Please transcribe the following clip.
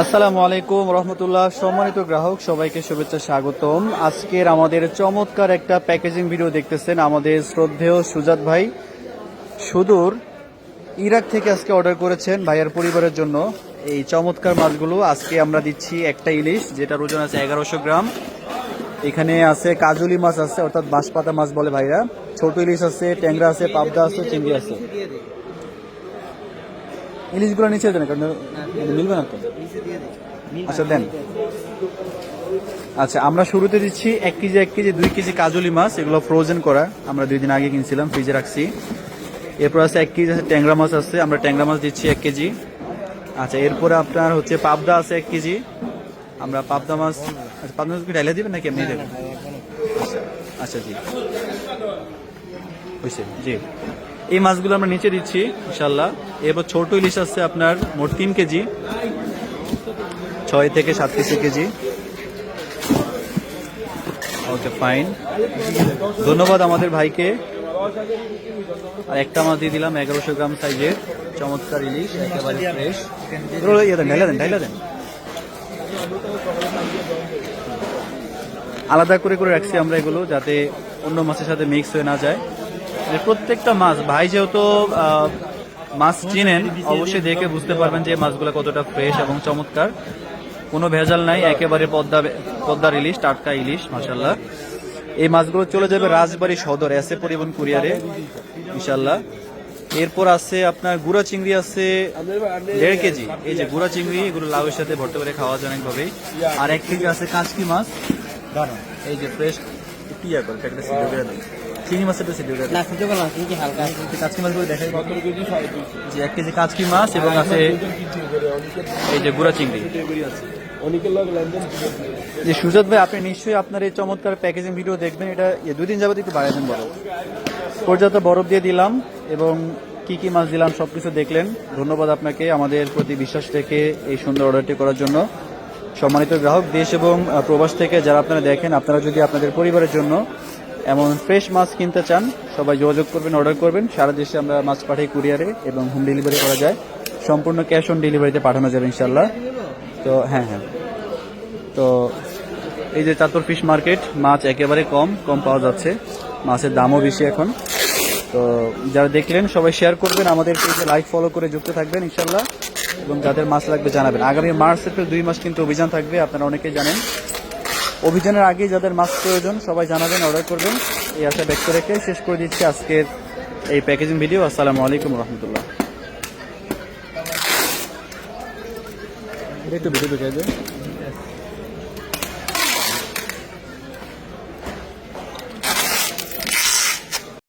আসসালামু আলাইকুম রহমতুল্লাহ। সম্মানিত গ্রাহক সবাইকে শুভেচ্ছা, স্বাগতম। আজকের আমাদের চমৎকার একটা প্যাকেজিং ভিডিও দেখতেছেন আমাদের শ্রদ্ধেয় সুজাত ভাই, সুদূর ইরাক থেকে আজকে অর্ডার করেছেন ভাইয়ার পরিবারের জন্য এই চমৎকার মাছগুলো। আজকে আমরা দিচ্ছি একটা ইলিশ, যেটার ওজন আছে 1100 গ্রাম। এখানে আছে কাজুলি মাছ আছে, অর্থাৎ বাঁশপাতা মাছ বলে ভাইরা, ছোট ইলিশ আছে, ট্যাংরা আছে, পাবদা আছে, চিংড়ি আছে। ইলিশগুলো নিচে দেন, কারণ মিলবে না তো। আচ্ছা দেন। আচ্ছা, আমরা শুরুতে দিচ্ছি 1 কেজি 1 কেজি 2 কেজি কাজুলি মাছ, এগুলো ফ্রোজেন করা, আমরা 2 দিন আগে কিনছিলাম, ফ্রিজে রাখছি। এরপর আছে 1 কেজি আছে ট্যাংরা মাছ আছে, আমরা ট্যাংরা মাছ দিচ্ছি 1 কেজি। আচ্ছা, এরপরে আপনার হচ্ছে পাবদা আছে 1 কেজি, আমরা পাবদা মাছ, আচ্ছা পাবদা মাছ কি ঢাইলে দিবেন নাকি এমনি দেবেন? আচ্ছা জি বুঝছি জি। এই মাছগুলো আমরা নিচে দিচ্ছি ইনশাল্লাহ। এরপর ছোট ইলিশ আছে আপনার মোট 3 কেজি, 6 থেকে 7 কেজি। ওকে ফাইন, ধন্যবাদ আমাদের ভাইকে। আর একটা মাছ দিয়ে দিলাম 1100 গ্রাম সাইজের চমৎকার ইলিশ, একেবারে ফ্রেশ। ঢাইলা দেন। আলাদা করে করে রাখছি আমরা এগুলো, যাতে অন্য মাছের সাথে মিক্স হয়ে না যায়। প্রত্যেকটা মাছ ভাই যেহেতু মাছ চিনেন, অবশ্যই দেখে বুঝতে পারবেন যে মাছগুলো কতটা ফ্রেশ এবং চমৎকার, কোনো ভেজাল নাই, একেবারে পদ্মার ইলিশ, টাটকা ইলিশ মাশাআল্লাহ। এই মাছগুলো চলে যাবে রাজবাড়ী সদর এসে পরিবহন কুরিয়ারে ইনশাআল্লাহ। এরপর আছে আপনার গুড়া চিংড়ি আছে 1.5 কেজি, এই যে গুড়া চিংড়ি, এগুলো লাউয়ের সাথে ভর্তি করে খাওয়া যায় অনেকভাবেই। আর 1 কেজি আছে কাঁচকি মাছ, এই যে ফ্রেশ টিয়া করে একটা সিদ্ধ করে দেন, চিংড়ি মাছের তো সিদ্ধ করে না, সিদ্ধ করে না, কি হালকা কাঁচকি মাছগুলো দেখাই যে 1 কেজি কাঁচকি মাছ, এবং আছে এই যে গুড়া চিংড়ি। যে সুজাত ভাই, আপনি নিশ্চয়ই আপনার এই চমৎকার প্যাকেজিং ভিডিও দেখবেন, এটা 2 দিন যাবত একটু বাড়াই দেন বরফ, পর্যাপ্ত বরফ দিয়ে দিলাম এবং কি কি মাছ দিলাম সবকিছু দেখলেন। ধন্যবাদ আপনাকে আমাদের প্রতি বিশ্বাস রেখে এই সুন্দর অর্ডারটি করার জন্য। সম্মানিত গ্রাহক, দেশ এবং প্রবাস থেকে যারা আপনারা দেখেন, আপনারা যদি আপনাদের পরিবারের জন্য এমন ফ্রেশ মাছ কিনতে চান, সবাই যোগাযোগ করবেন, অর্ডার করবেন। সারা দেশে আমরা মাছ পাঠাই কুরিয়ারে, এবং হোম ডেলিভারি করা যায়, সম্পূর্ণ ক্যাশ অন ডেলিভারিতে পাঠানো যাবে ইনশাল্লাহ। তো হ্যাঁ, তো এই যে চাঁদপুর ফিশ মার্কেট, মাছ একেবারে কম পাওয়া যাচ্ছে, মাছের দামও বেশি এখন। তো যারা দেখলেন সবাই শেয়ার করবেন, আমাদের পেজে লাইক ফলো করে যুক্ত থাকবেন ইনশাল্লাহ, এবং যাদের মাছ লাগবে জানাবেন। আগামী মার্চ এপ্রিল 2 মাস কিন্তু অভিযান থাকবে, আপনারা অনেকেই জানেন। অভিযানের আগে যাদের মাছ প্রয়োজন সবাই জানাবেন, অর্ডার করবেন। এই আশা ব্যক্ত রেখে শেষ করে দিচ্ছি আজকের এই প্যাকেজিং ভিডিও। আসসালামু আলাইকুম রহমতুল্লাহ। একটু ভিডিও ঢুকে